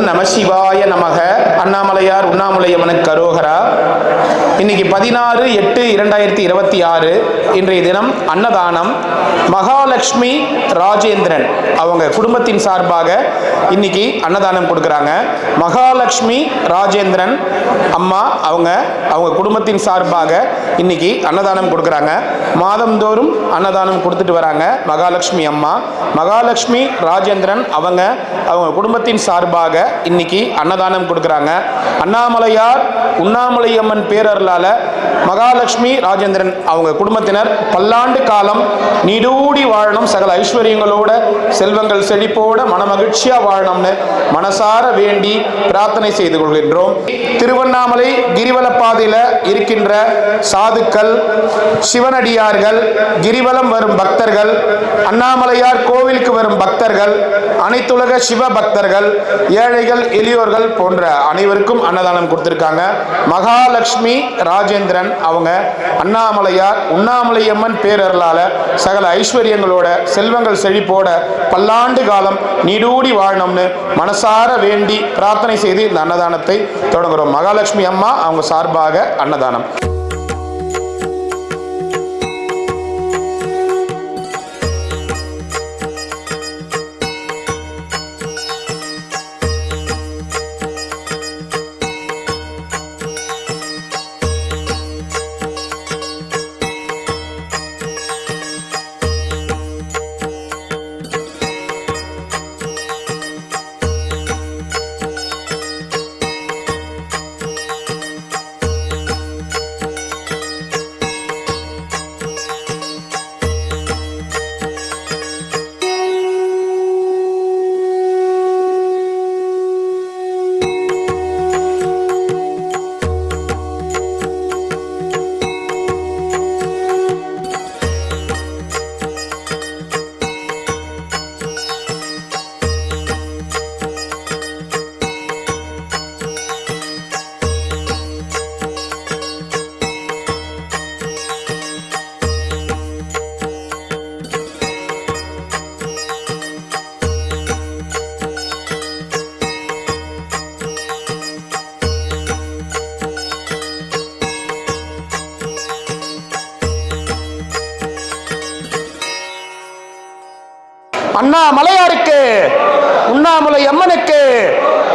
நம சிவாய நமக. அண்ணாமலையார் உண்ணாமுலையம்மனுக்கு அரோகரா. இன்னைக்கு 16/8/2026 இன்றைய தினம் அன்னதானம். மகாலட்சுமி ராஜேந்திரன் அவங்க குடும்பத்தின் சார்பாக இன்னைக்கு அன்னதானம் கொடுக்குறாங்க. மகாலட்சுமி ராஜேந்திரன் அம்மா அவங்க குடும்பத்தின் சார்பாக இன்னைக்கு அன்னதானம் கொடுக்குறாங்க. மாதந்தோறும் அன்னதானம் கொடுத்துட்டு வராங்க மகாலட்சுமி அம்மா. மகாலட்சுமி ராஜேந்திரன் அவங்க குடும்பத்தின் சார்பாக இன்னைக்கு அன்னதானம் கொடுக்குறாங்க. அண்ணாமலையார் உண்ணாமுலையம்மன் பேரருளால மகாலட்சுமி ராஜேந்திரன் அவங்க குடும்பத்தினர் பல்லாண்டு காலம் நீடூடி வாழணும், சகல ஐஸ்வர்யங்களோட செல்வங்கள் செழிப்போட மனமகிழ்ச்சியா வாழணும்னு மனசார வேண்டி பிரார்த்தனை செய்து கொள்கின்றோம். திருவண்ணாமலை கிரிவல பாதையில இருக்கின்ற சாதுக்கள், சிவனடியார்கள், கிரிவலம் வரும் பக்தர்கள், அண்ணாமலையார் கோவிலுக்கு வரும் பக்தர்கள், அனைத்துலக சிவ பக்தர்கள், ஏழைகள், எளியோர்கள் போன்ற அனைவருக்கும் அன்னதானம் கொடுத்திருக்காங்க. மகாலட்சுமி ராஜேந்திரன் அவங்க அண்ணாமலையார் உண்ணாமுலையம்மன் பேரருளால சகல ஐஸ்வர்யங்களோட செல்வங்கள் செழிப்போட பல்லாண்டு காலம் நீடூடி வாழணும்னு மனசார வேண்டி பிரார்த்தனை செய்து இந்த அன்னதானத்தை தொடங்குறோம். மகாலட்சுமி அம்மா அவங்க சார்பாக அன்னதானம். அண்ணாமலையாருக்கு உண்ணாமுலையம்மனுக்கு,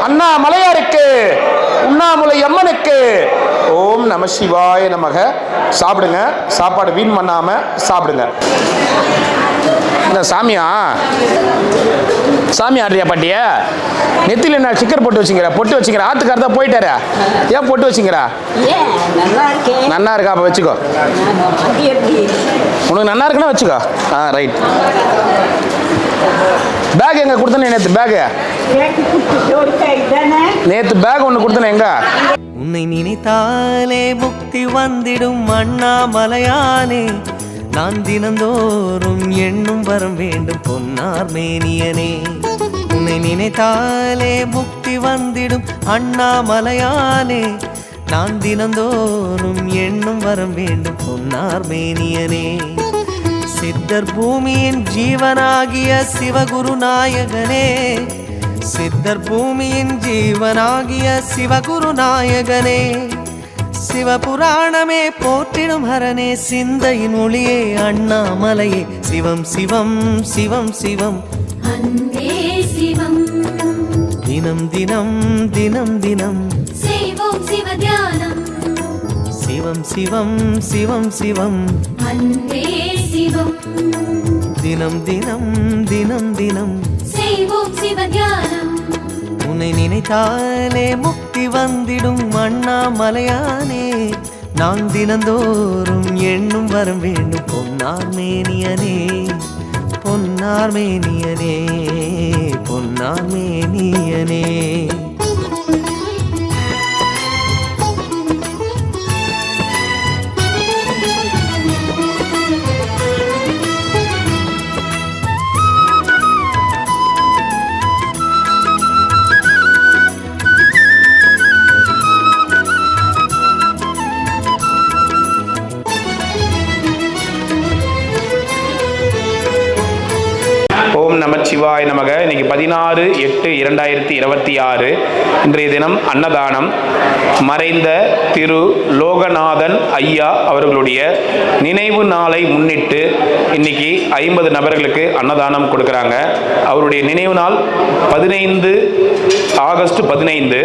அண்ணாமலையாருக்கு உண்ணாமுலையம்மனுக்கு. ஓம் நம சிவாய நமக. சாப்பிடுங்க, சாப்பாடு வீண் பண்ணாம சாப்பிடுங்க. இந்த சாமியா ஆடுறியா பாட்டிய? நெத்தில என்ன சிக்கர் போட்டு வச்சுங்கிற? பொட்டு வச்சுங்கிற? ஆத்துக்காரதா போயிட்டாரா? ஏன் பொட்டு வச்சுங்கிறா? நல்லா இருக்கா? அப்ப வச்சுக்கோ. உனக்கு நல்லா இருக்குன்னா வச்சுக்கோ. ரைட். பேக் எங்க கொடுத்தனே? நேத்து பேக் ஒன்று கொடுத்தனே எங்க? உன்னை நினைத்தாலே முக்தி வந்திடும் அண்ணாமலையானே, நான் தினந்தோறும் எண்ணும் வரம் வேண்டும் பொன்னார் மேனியனே. உன்னை நினைத்தாலே முக்தி வந்திடும் அண்ணாமலையானே, நான் தினந்தோறும் எண்ணும் வரம் வேண்டும் பொன்னார் மேனியனே. சித்தர் பூமியின் ஜீவனாகிய சிவகுரு நாயகனே, சித்தர் பூமியின் ஜீவனாகிய சிவகுரு நாயகனே, சிவபுராணமே போற்றிடும் ஹரனே, சிந்தையின் ஒளியே அண்ணாமலையே. சிவம் சிவம் சிவம் சிவம் அன்பே சிவம், தினம் தினம் தினம் தினம் செய்வோம் சிவ தியானம். சிவம் சிவம் சிவம் சிவம் அன்பே சிவம், தினம் தினம் தினம் தினம் செய்வோம் சிவ தியானம். உன்னை நினைத்தாலே முக்தி வந்திடும் அண்ணாமலையானே, நான் தினந்தோறும் எண்ணும் வரம் வேண்டும் பொன்னார் மேனியனே, பொன்னார் மேனியனே, பொன்னார் மேனியனே. நமச்சிவாய நமக. இன்னைக்கு 16/8 2026 இன்றைய தினம் அன்னதானம். மறைந்த திரு லோகநாதன் ஐயா அவர்களுடைய நினைவு நாளை முன்னிட்டு இன்னைக்கு 50 நபர்களுக்கு அன்னதானம் கொடுக்குறாங்க. அவருடைய நினைவு நாள் 15 ஆகஸ்ட் 15.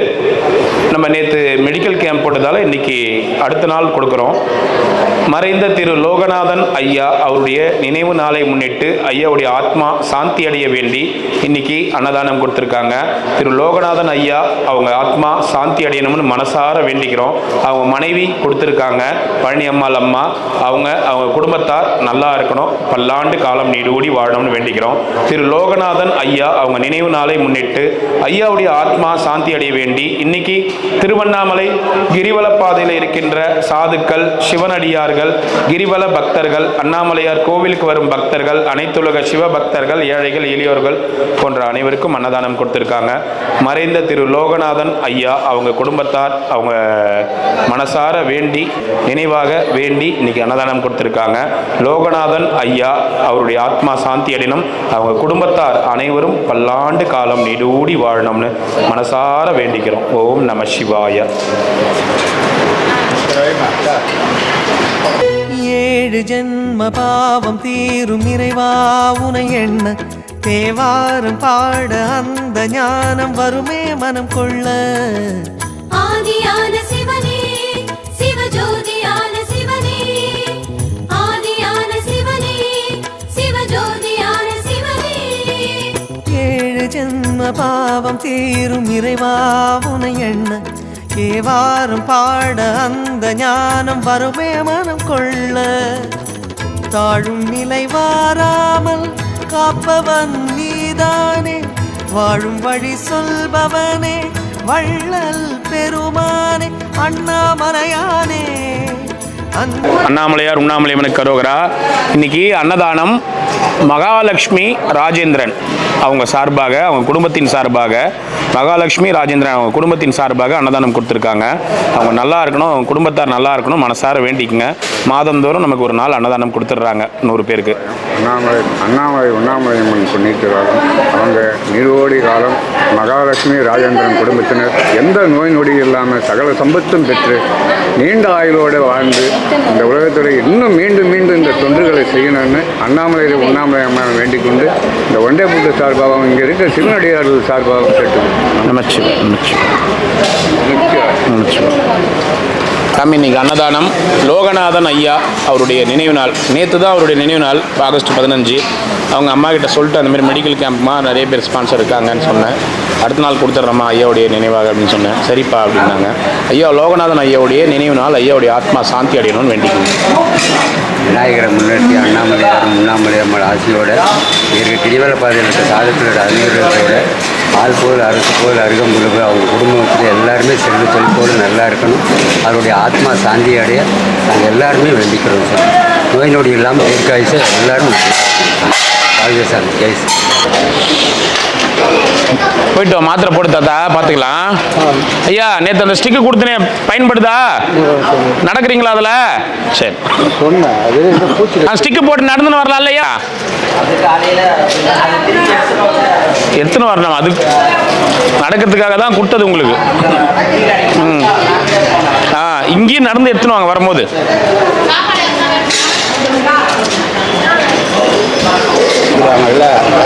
நம்ம நேற்று மெடிக்கல் கேம்ப் போட்டதால் இன்னைக்கு அடுத்த நாள் கொடுக்குறோம். மறைந்த திரு லோகநாதன் ஐயா அவருடைய நினைவு நாளை முன்னிட்டு ஐயாவுடைய ஆத்மா சாந்தி அடைய வேண்டி இன்னைக்கு அன்னதானம் கொடுத்துருக்காங்க. திரு லோகநாதன் ஐயா அவங்க ஆத்மா சாந்தி அடையணும்னு மனசார வேண்டிக்கிறோம். அவங்க மனைவி கொடுத்துருக்காங்க பழனி அம்மாள் அம்மா. அவங்க குடும்பத்தார் நல்லா இருக்கணும், பல்லாண்டு காலம் நீடூடி வாழணும்னு வேண்டிக்கிறோம். திரு லோகநாதன் ஐயா அவங்க நினைவு நாளை முன்னிட்டு ஐயாவுடைய ஆத்மா சாந்தி அடைய வேண்டி இன்னைக்கு திருவண்ணாமலை கிரிவல பாதையில் இருக்கின்ற சாதுக்கள், சிவனடியார்கள், கிரிவல பக்தர்கள், அண்ணாமலையார் கோவிலுக்கு வரும் பக்தர்கள், அனைத்துலக சிவ பக்தர்கள், ஏழைகள், எளியோர்கள் போன்ற அனைவருக்கும் அன்னதானம் கொடுத்திருக்காங்க. மறைந்த திரு லோகநாதன் ஐயா அவங்க குடும்பத்தார் அவங்க மனசார வேண்டி நினைவாக வேண்டி இன்னைக்கு அன்னதானம் கொடுத்திருக்காங்க. லோகநாதன் ஐயா அவருடைய ஆத்மா சாந்தி அடையணும், அவங்க குடும்பத்தார் அனைவரும் பல்லாண்டு காலம் நீடூடி வாழணும்னு மனசார வேண்டிக்கிறோம். ஓம் நம சிவாய. 7 ஜென்ம பாவம் தீரும் இறைவா உனை எண்ண தேவாரம் பாட அந்த ஞானம் வருமே மனம் கொள்ள. ஆதியான சிவனே சிவஜோதியான சிவனே, ஆதியான சிவனே சிவஜோதியான சிவனே. 7 ஜென்ம பாவம் தீரும் இறைவா உனை எண்ண தேவாரம் பாட அந்த ஞானம் வருமே மனம் கொள்ள. தாழும் நிலை வாராமல் காப்பவன் நீதானே, வாழும் வழி சொல்பவனே வள்ளல் பெருமானே அண்ணாமலையானே. அண்ணாமலையார் உண்ணாமலையம்மனுக்கு கரோகரா. இன்னைக்கு அன்னதானம் மகாலட்சுமி ராஜேந்திரன் அவங்க சார்பாக, அவங்க குடும்பத்தின் சார்பாக, மகாலட்சுமி ராஜேந்திரன் அவங்க குடும்பத்தின் சார்பாக அன்னதானம் கொடுத்துருக்காங்க. அவங்க நல்லா இருக்கணும், அவங்க குடும்பத்தார் நல்லா இருக்கணும், மனசார வேண்டிக்குங்க. மாதந்தோறும் நமக்கு ஒரு நாள் அன்னதானம் கொடுத்துட்றாங்க 100 பேருக்கு. அண்ணாமலை உண்ணாமலையம்மன் புண்ணியத்துக்காக அவங்க நீரோடி காலம் மகாலட்சுமி ராஜேந்திரன் குடும்பத்தினர் எந்த நோய் நொடி இல்லாமல் சகல சம்பத்தும் பெற்று நீண்ட ஆயுளோடு வாழ்ந்து இந்த உலகத்தில் இன்னும் மீண்டும் மீண்டும் இந்த தொண்டுகளை செய்யணும்னு அண்ணாமலை உண்ணாமலையம்மன் வேண்டிக் கொண்டு இந்த ஒண்டே புட்டு சார்பாகவும் இங்கே இருக்கிற சிவனடியார்கள் சார்பாகவும் கேட்டு சாமி, இன்னைக்கு அன்னதானம் லோகநாதன் ஐயா அவருடைய நினைவு நாள். நேற்று தான் அவருடைய நினைவு நாள், ஆகஸ்ட் 15. அவங்க அம்மா கிட்ட சொல்லிட்டு அந்த மாதிரி மெடிக்கல் கேம்ப்மா நிறைய பேர் ஸ்பான்சர் இருக்காங்கன்னு சொன்னேன். அடுத்த நாள் கொடுத்துட்றம்மா ஐயாவுடைய நினைவாக அப்படின்னு சொன்னேன். சரிப்பா அப்படின்னாங்க. ஐயா லோகநாதன் ஐயாவுடைய நினைவு நாள், ஐயாவுடைய ஆத்மா சாந்தி அடையணும்னு வேண்டிக்கணும். விநாயகரை முன்னிறுத்தி அண்ணாமலையாரும் உண்ணாமலையம்மன் ஆசியோட இருக்க கிரிவல பாதையில் இருக்க சாதத்தில் அறிஞர்களோட ஆள் போல் அரசு போல் அருகம்புலுக்கு அவங்க குடும்பத்தில் எல்லாருமே செல்வ செழிப்போடு நல்லா இருக்கணும், அவருடைய ஆத்மா சாந்தி அடைய நாங்கள் எல்லாருமே வேண்டிக்கிறோம் சார். நோய் நொடி இல்லாமல் தீர்க்காயுசு எல்லாரும் வாழ்க சார். ஜெய் சார். போயிட்டு மாத்திரை போட்டு தாத்தா பார்த்துக்கலாம். ஐயா நேற்று அந்த ஸ்டிக்கு கொடுத்தனே பயன்படுதா? நடக்கிறீங்களா அதில்? சரி, ஸ்டிக்கு போட்டு நடந்துன்னு வரலாம் இல்லையா? எடுத்துன்னு வரணும், அது நடக்கிறதுக்காக தான் கொடுத்தது உங்களுக்கு. இங்கேயும் நடந்து எடுத்துன்னு வாங்க வரும்போது.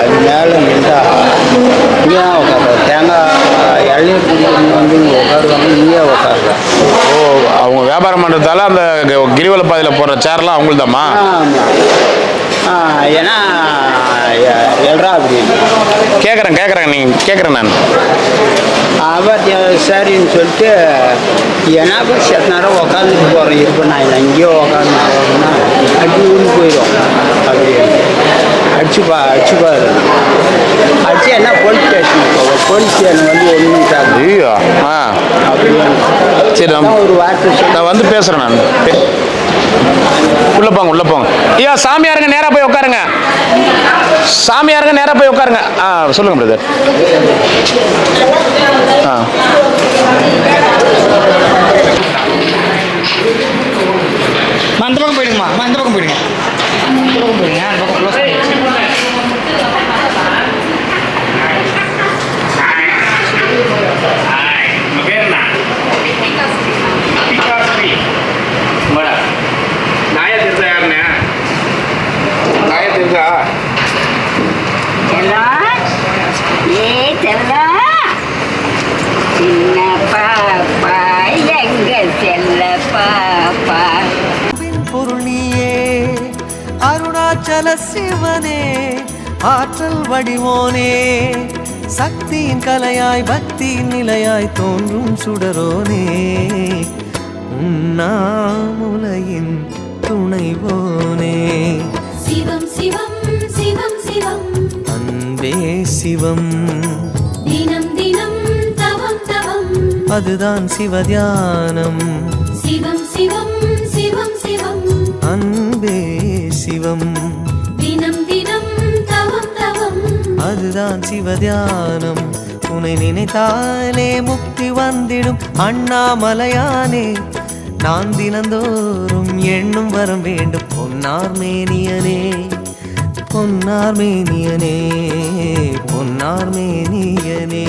அது மேலே நின்றா இங்கே உட்காரு, தேங்காய் இளநீர் குடிக்கிறவங்க வந்து உட்காருவாங்க, இங்கே உட்காருங்க. ஓ, அவங்க வியாபாரம் பண்ணுறதால அந்த கிரிவல பாதையில் போடுற சேர்லாம் அவங்களுதாம்மா? ஏன்னா எல்ரா அப்படின்னு கேட்குறேன் நீங்கள் கேட்குறேன் நான். அவர் சரின்னு சொல்லிட்டு ஏன்னா போய் செத்த நேரம் உட்காந்துட்டு போகிறேன் இருப்பேன். நான் இங்கேயோ உட்காந்து அடி ஊறி போயிடும். அப்படி அடிச்சுப்பா அடிச்சு என்ன போலீஸ் ஸ்டேஷன் போவோம். போலீஸ் ஸ்டேஷன் வந்து ஒன்றும் ஐயோ அப்படி சரி, ஒரு வார்த்தை நான் வந்து பேசுகிறேன். நான் உள்ள போங்க. ஐயா சாமியாருங்க நேராக போய் உட்காருங்க. சொல்லுங்க பிரதர். அந்த பக்கம் போயிடுங்கம்மா, அந்த பக்கம் போயிடுங்க. அந்த பக்கம் க்ளோஸ் சகல சிவனே ஆற்றல் வடிவோனே சக்தியின் கலையாய் பக்தியின் நிலையாய் தோன்றும் சுடரோனே உண்ணாமுலையின் துணைவோனே சிவம் சிவம் சிவம் சிவம் அன்பே சிவம் தினம் தினம் தவம் தவம் அதுதான் சிவதியானம் சிவம் சிவம் சிவம் சிவம் அன்பே சிவம் தினம் தினம் தவம் தவம் அதுதான் சிவதியானம் உன்னை நினைத்தாலே முக்தி வந்திடும் அண்ணாமலையானே நான் தினந்தோறும் எண்ணும் வரம் வேண்டும் பொன்னார் மேனியனே பொன்னார் மேனியனே பொன்னார் மேனியனே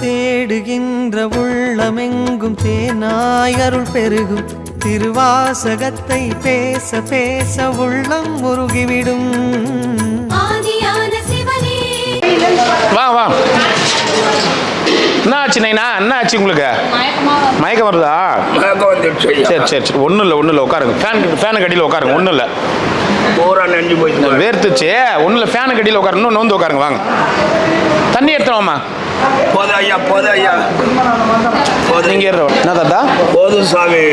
தேடுகின்ற உள்ளமெங்கும் தேனாய் அருள் பெருகும் திருவாசகத்தை பேச பேச உள்ளம் முருகிவிடும் ஆதியான சிவனே வா வா என்ன ஆச்சு நைனா என்ன ஆச்சு உங்களுக்கு மயக்கம் வருதா சரி சரி சரி ஒன்றும் இல்லை உட்காருங்க ஃபேனுக்கு அடியில் உட்காருங்க ஒன்றும் இல்லை பூரா நெஞ்சு போயிட்டு வேர்த்துச்சு ஒன்றும் இல்லை ஃபேனுக்கு அடியில் உட்காருங்க இன்னும் நோந்து உட்காருங்க வாங்க தண்ணி எடுத்துருவாம்மா போதும் ஐயா போதும் ஐயா போதும் நீங்கள் ஏறுற என்ன தாத்தா போதும் சாமி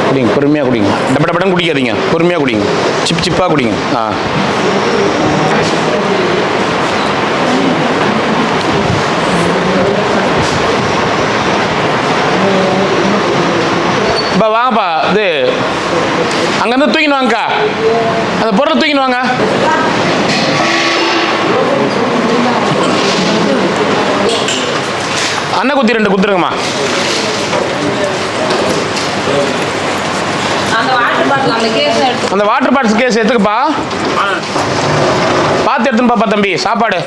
குடிங்க பொறுமையாக குடிங்க டப்படப்படம் குடிக்காதீங்க பொறுமையாக குடிங்க சிப் சிப்பாக குடிங்க ஆ இப்போ வாங்கப்பா இது அங்கேருந்து தூக்கின்னு வாங்கக்கா அந்த பொருளை தூக்கின்னு வாங்க அண்ணன் குத்தி 2 குத்துருங்கம்மா அந்த வாட்டர் பாட்டில் கேஸ் எடுத்துக்கப்பா பார்த்து எடுத்துன்னு பாப்பா தம்பி சாப்பாடு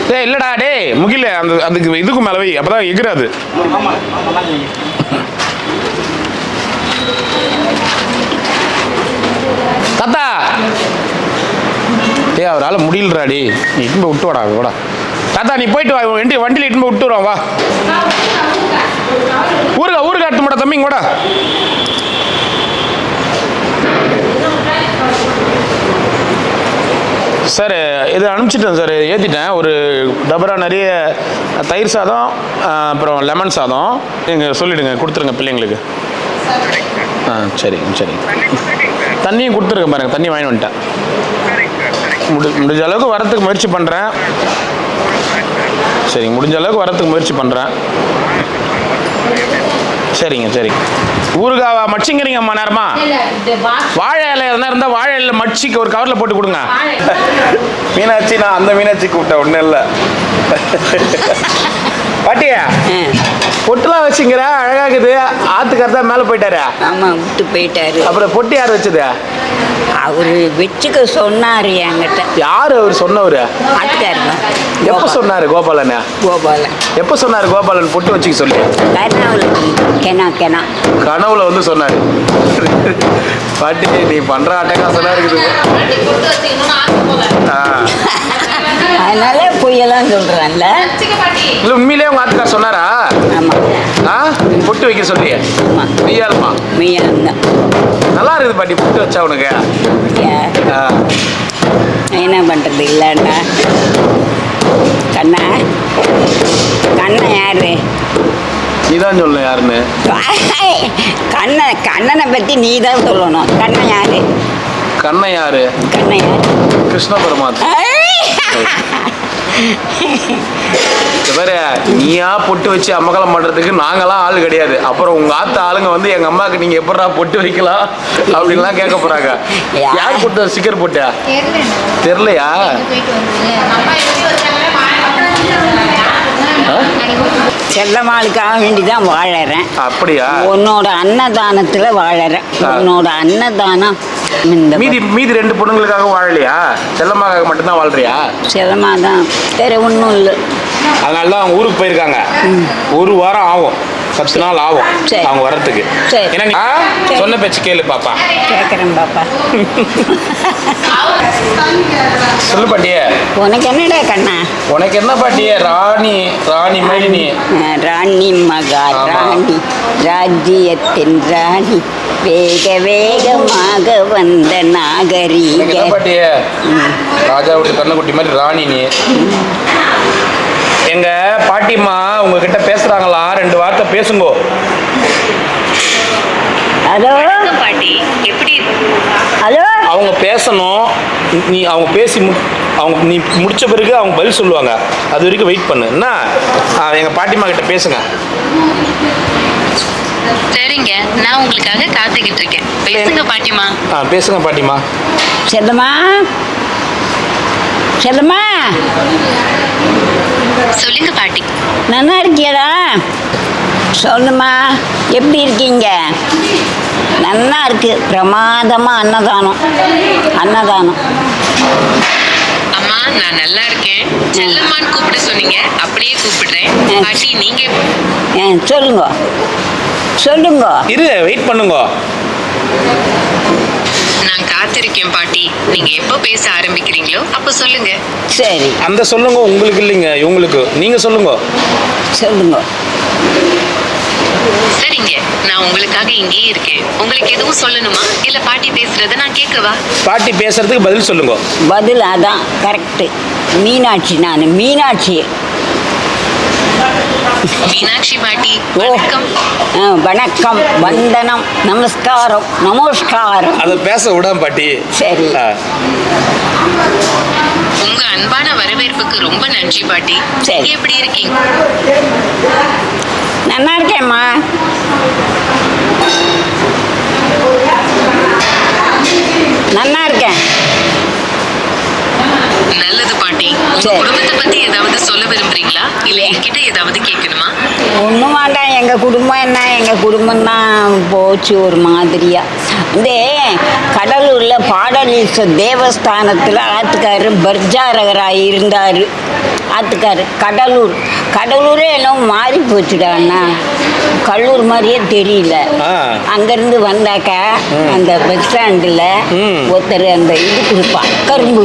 டே இல்லடா டே முகில அந்த அதுக்கு இதுக்கு மேலே வை அப்பதான் எகிராது தாத்தா டே அவரால் முடியலடாடி நீ இட்டுன்னு விட்டு வாடா கூட தாத்தா நீ போயிட்டு வா வண்டியில் இட்டுன்னு விட்டு வருவான் வா ஊருக்கு எடுத்து மாட்டா தம்பிங்க கூட சார் இது அனுப்பிச்சிட்டேன் சார் ஏற்றிட்டேன் ஒரு டபரா நிறைய தயிர் சாதம் அப்புறம் லெமன் சாதம் நீங்கள் சொல்லிவிடுங்க கொடுத்துருங்க பிள்ளைங்களுக்கு ஆ சரிங்க சரிங்க தண்ணியும் கொடுத்துருங்க பாருங்கள் தண்ணி வாங்கி வந்துட்டேன் முடிஞ்ச அளவுக்கு வரத்துக்கு முயற்சி பண்ணுறேன் சரிங்க முடிஞ்ச அளவுக்கு வரத்துக்கு முயற்சி பண்ணுறேன் சரிங்க சரிங்க ஊறுகாவா மடிச்சிங்கிறீங்கம்மா நேரமா வாழை இலை எதனா இருந்தால் வாழை இலை மடிச்சிக்கு ஒரு கவரில் போட்டு கொடுங்க மீனாட்சி நான் அந்த மீனாட்சி கூப்பிட்டேன் ஒன்றும் இல்லை பாட்டியா பொட்டுலாம் வச்சுங்கிற அழகாக்குது ஆத்துக்காரர் தான் மேலே போயிட்டாரு ஆமா விட்டு போயிட்டாரு அப்புறம் பொட்டு யார் வச்சது அவரு வச்சுக்க சொன்னாரு என்கிட்ட யார் அவர் சொன்னவர் ஆத்துக்காருங்க எப்போ சொன்னார் கோபாலன் கோபாலன் எப்போ சொன்னார் கோபாலன் பொட்டு வச்சுக்க சொல்லி கெனா கனவுல வந்து சொன்னார் பாட்டி நீ பண்ற அட்டகாசனா இருக்குது அதனால பொய்யெல்லாம் சொல்றான்ல இல்லை உண்மையிலேயே உங்க ஆத்துக்கார் சொன்னாரா ஆமா பொட்டு வைக்க சொல்லி ஆமா மெய்யாலுமா மெய்யாந்தான் நல்லா இருக்குது பாட்டி பொட்டு வச்சா உனக்கு என்ன பண்றது இல்லைன்னா கண்ணா யாரு நீதான் சொல்லணும் யாருன்னு கண்ணனை பத்தி நீ தான் சொல்லணும் கண்ணன் யாரு கண்ணன் யாரு கண்ணன் யாரு கிருஷ்ண பரமாத்மா வேற நீயா பொட்டு வச்சு அமகலம் பண்றதுக்கு நாங்களாம் ஆள் கிடையாது. அப்புறம் உங்க ஆத்த ஆளுங்க வந்து எங்க அம்மாவுக்கு நீங்க எப்படா பொட்டு வைக்கலாம் அப்படின்லாம் கேட்க போறாங்க. யார் பொட்டு ஸ்டிக்கர் போட்டா தெரியலையா? செல்லம்மாளுக்காக வேண்டிதான் வாழறேன். அப்படியா? உன்னோட அன்னதானத்துல வாழறேன். உன்னோட அன்னதானம் இந்த மீதி ரெண்டு பொண்ணுங்களுக்காக வாழலையா? செல்லம்மாக்காக மட்டும்தான் வாழ்றியா? செல்லம்மா தான், வேற ஒன்றும் இல்லை. அதனால தான் அவங்க ஊருக்கு போயிருக்காங்க. ஒரு வாரம் ஆகும், 10 நாள் ஆகும் சரி. அவங்க வர்றதுக்கு. சரி. ஏன்னா சரி. சொன்ன பேச்சு கேளு பாப்பா. கேட்குறேன் பாப்பா. சொல்லு பாட்டியே. உனக்கு என்னடா கண்ணா? உனக்கு என்ன பாட்டியே? ராணி மாதிரி நீ. ராணி மகா ஆமா. ராணி, ராஜ்யத்தின் ராணி, வேக வேகமாக வந்த உனக்கு நாகரீக. என்ன பாட்டியே? ராஜாவுடைய கண்ணுக்குட்டி மாதிரி ராணி நீ. எங்க பாட்டிம்மா உங்ககிட்ட பேசுறாங்களா? 2 வார்த்தை பேசுங்கோ. ஹலோ பாட்டி, எப்படி? ஹலோ, அவங்க பேசணும். நீ அவங்க பேசி நீ முடிச்ச பிறகு அவங்க பதில் சொல்லுவாங்க. அது வரைக்கும் வெயிட் பண்ணு என்ன? எங்க பாட்டிம்மா கிட்ட பேசுங்க. சரிங்க, நான் உங்களுக்காக காத்துக்கிட்டு இருக்கேன். பேசுங்க பாட்டிமா. பேசுங்க பாட்டிம்மா. செல்லம்மா, செல்லம்மா, சொல்லுங்க பாட்டி. நல்லா இருக்கியடா? சொல்லுமா, எப்படி இருக்கீங்க? நல்லா இருக்கு. பிரமாதமா அன்னதானம். அம்மா, நான் நல்லா இருக்கேன். செல்லம்மான்னு கூப்பிட சொன்னீங்க, அப்படியே கூப்பிடுறேன். பாட்டி, நீங்க சொல்லுங்க. இரு, வெயிட் பண்ணுங்க. நான் காத்திருக்கேன் பாட்டி. நீங்க எப்போ பேச ஆரம்பிக்கிறீங்களோ அப்போ சொல்லுங்க. சரி, அந்த சொல்லுங்க. உங்களுக்கு இல்லைங்க, இவங்களுக்கு. நீங்க சொல்லுங்க. சொல்லுங்க. சரிங்க, நான் உங்களுக்காக இங்கேயே இருக்கேன். உங்களுக்கு எதுவும் சொல்லணுமா, இல்ல பாட்டி பேசுறத நான் கேட்கவா? பாட்டி பேசுறதுக்கு பதில் சொல்லுங்க. பதில் அதான் கரெக்டு. மீனாட்சி, நான் மீனாட்சி. மீனாட்சி பாட்டி, ஓ, வணக்கம். வணக்கம், வந்தனம், நமஸ்காரம். அதை பேச விடாம பாட்டி. சரி. உங்க அன்பான வரவேற்புக்கு ரொம்ப நன்றி பாட்டி. சரி. நீங்க எப்படி இருக்கீங்க? நல்லா இருக்கேம்மா. நல்லா இருக்கேன். நல்லது பாட்டி. உங்க சரி. குடும்பத்தை பத்தி ஏதாவது சொல்ல விரும்புறீங்களா, இல்ல என்கிட்ட ஏதாவது கேட்கணுமா? ஒன்றும் வேண்டாம். எங்கள் குடும்பம் என்ன, எங்கள் குடும்பம் தான் போச்சு ஒரு மாதிரியா. இந்த கடலூரில் பாடலீஸ்வர் தேவஸ்தானத்தில் ஆத்துக்காரு பர்ஜாரகராக இருந்தார். ஆத்துக்காரு கடலூரே எல்லாம் மாறி போச்சுடா அண்ணா. கல்லூர் மாதிரியே தெரியல. அங்கேருந்து வந்தாக்க அந்த பஸ் ஸ்டாண்டில் ஒருத்தர் அந்த இது கொடுப்பான், கரும்பு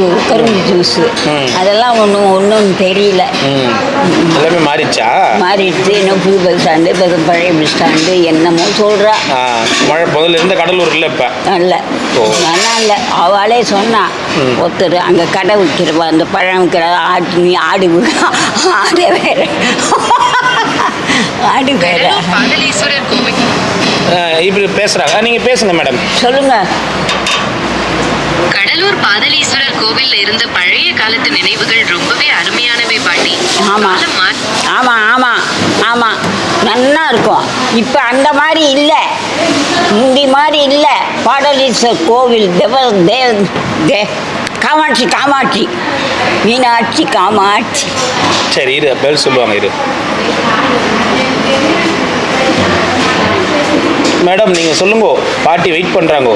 ஜூஸு. அதெல்லாம் ஒன்றும் தெரியல. எல்லாமே மாறிடுச்சா? மாறிடுச்சு. இன்னும் புது பஸ் ஸ்டாண்டு, பழைய பஸ் ஸ்டாண்டு என்னமோ சொல்கிறா. மழை முதல்ல இருந்த கடலூர் இல்லை இப்போ. இல்லை, நல்லா இல்லை. அவளே சொன்னா, ஒருத்தர் அங்கே கடை விற்கிறவா, அந்த பழம் விற்கிற ஆடு வேற ஆடு வேற. பாடலீஸ்வரர் கோவில். இப்படி பேசுறாங்க. நீங்க பேசுங்க மேடம். சொல்லுங்க. கடலூர் பாதலீஸ்வரர் கோவில்ல இருந்த பழைய காலத்து நினைவுகள் ரொம்பவே அருமையானவை பாட்டி. ஆமா காலம் ஆமா, நல்லா இருக்கும். இப்போ அந்த மாதிரி இல்லை, முந்தி மாதிரி இல்லை. பாடலீஸ்வர் கோவில் காமாட்சி, மீனாட்சி காமாட்சி. சரி, இரு, பதில் சொல்லுவாங்க. இரு மேடம், நீங்க சொல்லுங்க. பாட்டி வெயிட் பண்றாங்க.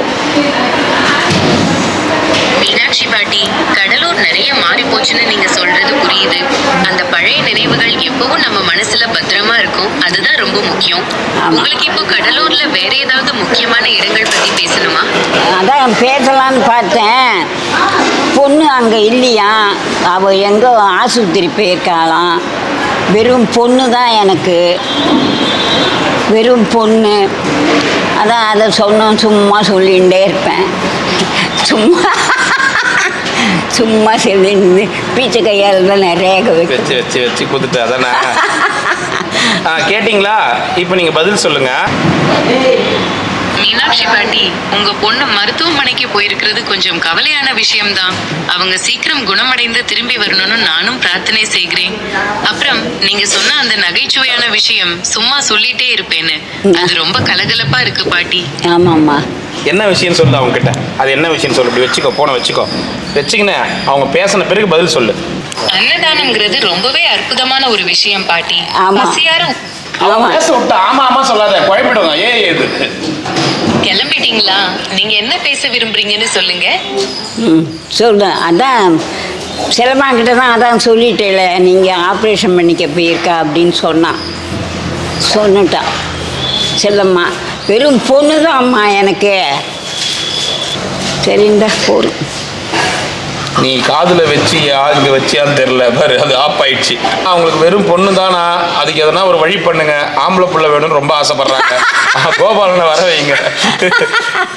மீனாட்சி பாட்டி, கடலூர் நிறைய மாறி போச்சுன்னு நீங்க சொல்றது புரியுது. அந்த பழைய நினைவுகள் எப்பவும் நம்ம மனசுல பத்திரமா இருக்கும். அதுதான் ரொம்ப முக்கியம். உங்களுக்கு இப்போ கடலூர்ல வேற ஏதாவது முக்கியமான இடங்கள் பத்தி பேசணுமா? அதான் பேசலான்னு பார்த்தேன். பொண்ணு அங்கே இல்லையா, அவள் எங்கோ ஆஸ்பத்திரி போயிருக்காளாம். வெறும் பொண்ணு தான் எனக்கு, வெறும் பொண்ணு. அதான் அதை சும்மா சொல்லிகிட்டே இருப்பேன். சும்மா சொல்லி பீச்சை கையால் தான் நிறைய வச்சு கொடுத்துட்டு அதானே. கேட்டிங்களா? இப்போ நீங்கள் பதில் சொல்லுங்க. மீனாட்சி பாட்டி, உங்க பொண்ணு மருத்துவமனைக்கு போயிருக்கிறது கொஞ்சம் கவலையான விஷயம்தான். அவங்க சீக்கிரம் குணமடைந்து திரும்பி வரணும்னு நானும் பிரார்த்தனை செய்கிறேன். அப்புறம் நீங்க சொன்ன அந்த நகைச்சுவையான விஷயம் சும்மா சொல்லிட்டே இருப்பேன்னு, அது ரொம்ப கலகலப்பா இருக்கு பாட்டி. ஆமாம்மா. என்ன விஷயம் சொல்லு அவங்க கிட்ட. அது என்ன விஷயம் சொல்லு. இப்படி வச்சுக்கோ, போன வச்சுக்கினே அவங்க பேசின பிறகு பதில் சொல்லு. அன்னதானம்ங்கிறது ரொம்பவே அற்புதமான ஒரு விஷயம் பாட்டி. ஆமா. பசியாரும் ஆமா. பேச விட்டு ஆமா ஆமா சொல்லாத, குழப்பிடுங்க. இது கிளம்பிட்டீங்களா? நீங்க என்ன பேச விரும்புறீங்கன்னு சொல்லுங்க. சொல்லு. அதான் செல்லம்மாக்கிட்ட தான் அதான் சொல்லிட்டேல, நீங்கள் ஆப்ரேஷன் பண்ணிக்க போயிருக்கா அப்படின்னு சொன்னுட்டா செல்லம்மா. வெறும் பொண்ணு தான் அம்மா எனக்கு. சரிந்தா போதும். நீ காதுல வச்சியா இங்க வச்சியான்னு தெரியல பாரு, அது ஆப் ஆயிடுச்சு. அவங்களுக்கு வெறும் பொண்ணு தானா, அதுக்கு எதனா ஒரு வழி பண்ணுங்க. ஆம்பளை புள்ள வேணும்னு ரொம்ப ஆசைப்படுறாங்க. கோபாலனை வர வைங்க.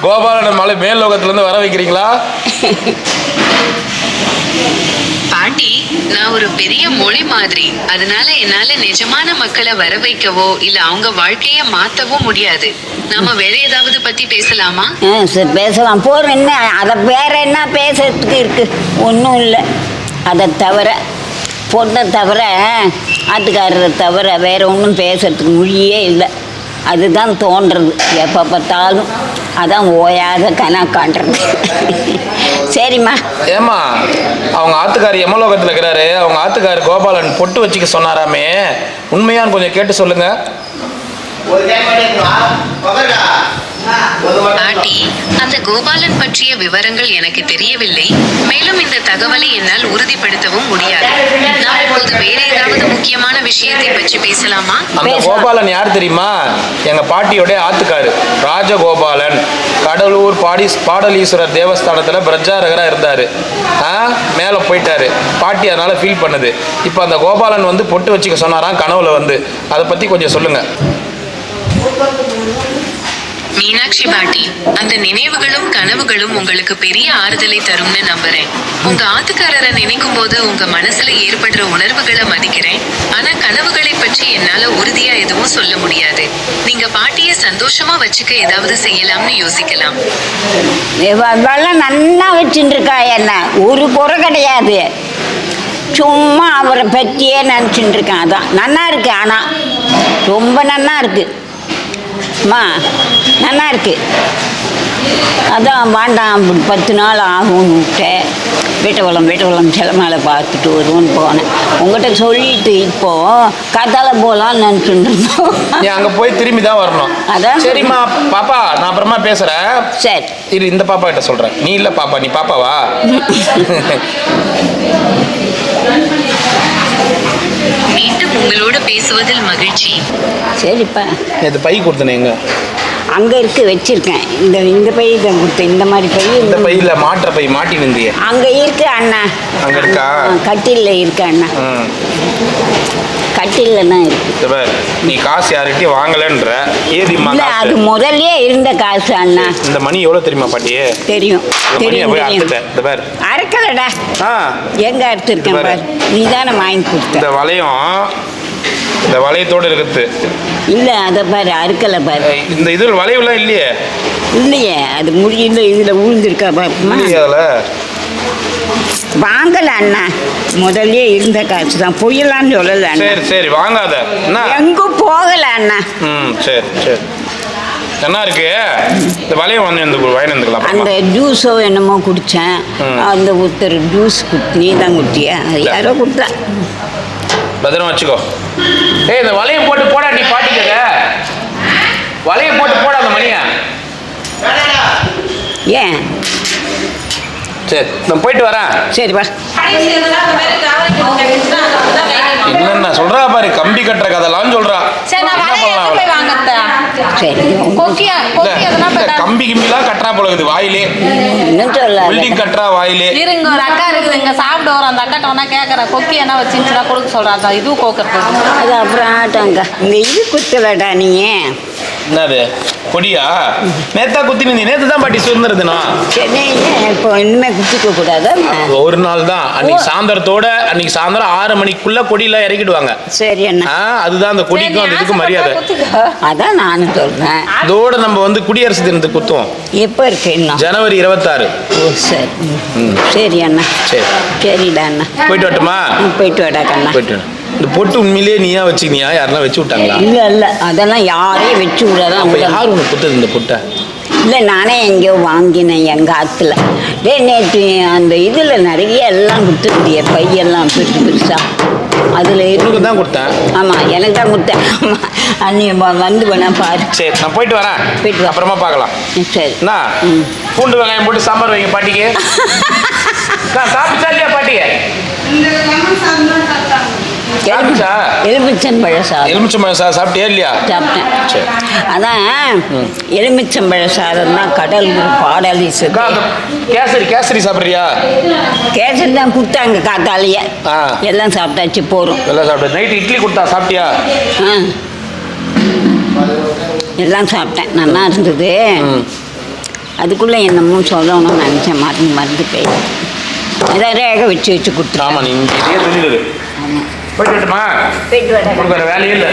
கோபாலனை மலை மேல் லோகத்துல இருந்து வர வைக்கிறீங்களா? பாட்டி, நான் ஒரு பெரிய மொழி மாதிரி, அதனால என்னால நிஜமான மக்களை வர வைக்கவோ இல்ல அவங்க வாழ்க்கைய மாத்தவோ முடியாது. நாம வேற ஏதாவது பத்தி பேசலாமா? சரி பேசலாம். போகிறோம். என்ன அதை வேற என்ன பேசுறதுக்கு இருக்கு? ஒன்றும் இல்லை. அதை தவிர, பொண்ணை தவிர, ஆட்டுக்காரரை தவிர வேற ஒன்றும் பேசுறதுக்கு மொழியே இல்லை. அதுதான் தோன்றுறது எப்போ பார்த்தாலும். அதான் ஓயாத கணக்காண்டுறது. சரிம்மா. ஏமா, அவங்க ஆத்துக்காரி எமலோகத்தில் இருக்கிறாரு. அவங்க ஆத்துக்காரு கோபாலன் பொட்டு வச்சுக்க சொன்னாராமே, உண்மையான்னு கொஞ்சம் கேட்டு சொல்லுங்க. பாட்டி, அந்த கோபாலன் பற்றிய விவரங்கள் எனக்கு தெரியவில்லை. மேலும் இந்த தகவலை என்னால் உறுதிப்படுத்தவும் முடியாது. நான் இப்போது வேற ஏதாவது முக்கியமான விஷயத்தை பற்றி பேசலாமா? அந்த கோபாலன் யார் தெரியுமா? எங்க பாட்டியோட ஆத்துக்காரு ராஜகோபாலன். கடலூர் பாடலீஸ்வரர் தேவஸ்தானத்துல பிரஜாரகரா இருந்தாரு. மேல போயிட்டாரு. பாட்டி அதனால ஃபீல் பண்ணுது. இப்ப அந்த கோபாலன் வந்து பொட்டு வச்சுக்க சொன்னாராம் கனவுல வந்து. அதை பத்தி கொஞ்சம் சொல்லுங்க. மீனாட்சி பாட்டி, அந்த நினைவுகளும் கனவுகளும் உங்களுக்கு பெரிய ஆறுதலை தரும்னு நம்புறேன். உங்க ஆத்துக்காரரை நினைக்கும் போது உங்க மனசுல ஏற்படுற உணர்வுகளை மதிக்கிறேன். ஆனா கனவுகளை பற்றி என்னால உறுதியா எதுவும் சொல்ல முடியாது. நீங்க பாட்டிய சந்தோஷமா வச்சுக்க ஏதாவது செய்யலாம்னு யோசிக்கலாம். இவெல்லாம் நல்லா வச்சுட்டு இருக்கா. என்ன ஒரு குறை கிடையாது. சும்மா அவரை பற்றியே நினச்சிட்டு இருக்கேன். அதான் நல்லா இருக்கு. ஆனால் ரொம்ப நல்லா இருக்கு அம்மா, நல்லா இருக்கு. அதான் வேண்டாம் 10 நாள் ஆகும்னு விட்டேன். வீட்டவளம் செலமாலை பார்த்துட்டு வருவோன்னு போனேன். உங்கள்கிட்ட சொல்லிட்டு இப்போ கதால போகலான்னு நினச்சிட்டு இருந்தோம். நீ அங்கே போய் திரும்பி தான் வரணும். அதான். சரிம்மா பாப்பா, நான் அப்புறமா பேசுகிறேன். சரி இரு, இந்த பாப்பா கிட்ட சொல்கிறேன். நீ இல்லை பாப்பா, நீ பாப்பாவா? மீண்டும் உங்களோட பேசுவதில் மகிழ்ச்சி. சரிப்பா. இது பை கொடுத்தனே எங்க? அங்கே இருக்கு, வச்சிருக்கேன். இந்த பை தான் கொடுத்தேன். இந்த மாதிரி பை. இந்த பையில மாற்ற பை மாட்டி நிந்திய அங்கே இருக்கு அண்ணா. அங்க இருக்கா? கட்டில்ல இருக்கு அண்ணா. கட்டில்ல தான் இருக்கு. நீ காசு யார்கிட்டயும் வாங்கலன்ற ஏதிம்மா? இல்ல, அது முதல்லயே இருந்த காசு அண்ணா. இந்த மணி எவ்வளவு தெரியுமா பாட்டியே? தெரியும் தெரியும் தெரியும். இந்த பாரு. அரைக்கலடா. எங்க அறுத்துருக்கேன் பாரு. நீ தானே வாங்கி கொடுத்த. இந்த வளையம், இந்த வளையத்தோடு இருக்குது. இல்ல, அதை பாரு, அறுக்கலை பாரு. இந்த இதில் வளைவுலாம் இல்லையே. இல்லையே, அது முடியல. இதுல ஊழ்ந்துருக்கா பாப்பா. வாங்கல அண்ணா. முதல்லயே இருந்த காசு தான். பொய்யலான்னு சொல்லல. சரி சரி, வாங்காத. எங்கும் போகல அண்ணா. சரி சரி. என்ன இருக்கு? இந்த வளையம் வாங்கிக்கலாம். அந்த ஜூஸோ என்னமோ குடித்தேன். அந்த ஒருத்தர் ஜூஸ் நீ தான் குடிச்சியா? யாரோ கொடுத்தா. பத்திரமா வச்சுக்கோ. இந்த வளையம் போட்டு போடா. நீ பாட்டிக்க வளையம் போட்டு போடா அந்த மணியா. ஏன்? சரி, நான் போயிட்டு வரேன். சரி வா. என்னென்ன சொல்றா பாரு, கம்பி கட்டுற கதெல்லாம் சொல்றா. கம்பி கிம்பிலாம் கட்டுறா போல இருக்குது வாயிலே. பில்டிங் கட்டுறா வாயிலே. இருங்க, ஒரு அக்கா இருக்குது இங்க சாப்பிட வரும். அந்த அக்காட்ட ஒன்னா கேட்கற கொக்கி என்ன வச்சுச்சுன்னா கொடுக்க சொல்றாங்க. இதுவும் கோக்கிறது. அது அப்புறம் ஆட்டாங்க. இங்க இது குத்தலடா நீ. என்னது கொடியா? நேத்தா குத்தி நீ நேத்து தான் பாட்டி சுதந்திர தினம். இப்போ இனிமே குத்திக்க கூடாது. ஒரு நாள் தான் அன்னைக்கு சாயந்தரத்தோட அன்னைக்கு சாயந்தரம் 6 மணிக்குள்ள கொடியெல்லாம் இறக்கிடுவாங்க. சரி அண்ணா. அதுதான் அந்த கொடிக்கும் அந்த இதுக்கும் மரியாதை. அதான் நானும் சொல்றேன். இதோட நம்ம வந்து குடியரசு தினத்துக்கு குத்துவோம். எப்போ இருக்கு இன்னும்? ஜனவரி 26. ஓ சரி. சரி அண்ணா. சரி சரிடா அண்ணா. போயிட்டு வரட்டுமா? போயிட்டு வாடா கண்ணா. போயிட்டு வர. இந்த பொட்டு உண்மையிலேயே நீயா வச்சுக்கினியா? யாரெல்லாம் வச்சு விட்டாங்களா? இல்ல அதெல்லாம் யாரையும் வச்சு விடாதான். யார் உனக்கு கொடுத்தது இந்த பொட்டை? இல்லை நானே எங்கேயோ வாங்கினேன் எங்கள் ஆற்றுல. நேற்று அந்த இதில் நிறைய எல்லாம் கொடுத்துருந்திய பையெல்லாம் பெருசாக அதில் எனக்கு தான் கொடுத்தேன். ஆமாம் எனக்கு தான் கொடுத்தேன். ஆமாம் அன்னி வந்து வேணா பாரு. சரி நான் போயிட்டு வரேன். போயிட்டு வா. அப்புறமா பார்க்கலாம். சரி. என்ன பூண்டு வெங்காயம் போட்டு சாம்பார் வைங்க பாட்டிக்கு. சாப்பிட்டா இல்லையா பாட்டிக்கு? எலுமிச்சம்பழ சாதம். எலுமிச்சம்பழ சாதம் சாப்பிட்டியா இல்லையா? சாப்பிட்டேன். சரி. அதான் எலுமிச்சம்பழ சாதம் தான் கடல் பாடலி. கேசரி சாப்பிட்றியா? கேசரி தான் கொடுத்தாங்க காத்தாலேயே. எல்லாம் சாப்பிட்டாச்சு போகிறோம். எல்லாம் சாப்பிட்டேன். நைட்டு இட்லி கொடுத்தா சாப்பிட்டியா? எல்லாம் சாப்பிட்டேன். நல்லா இருந்தது. அதுக்குள்ளே என்னமோ சொல்லணும்னு நினச்சேன். மறந்து போயிட்டேன். ஏதாவது ரேகை வச்சு கொடுத்துருவோம். ஆமாம் நீ இதே சொல்லிடுது. போயிட்டு வரட்டுமா? போயிட்டு வரேன். உங்களுக்கு வேறு வேலையே இல்லை.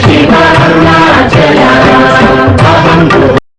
Shiva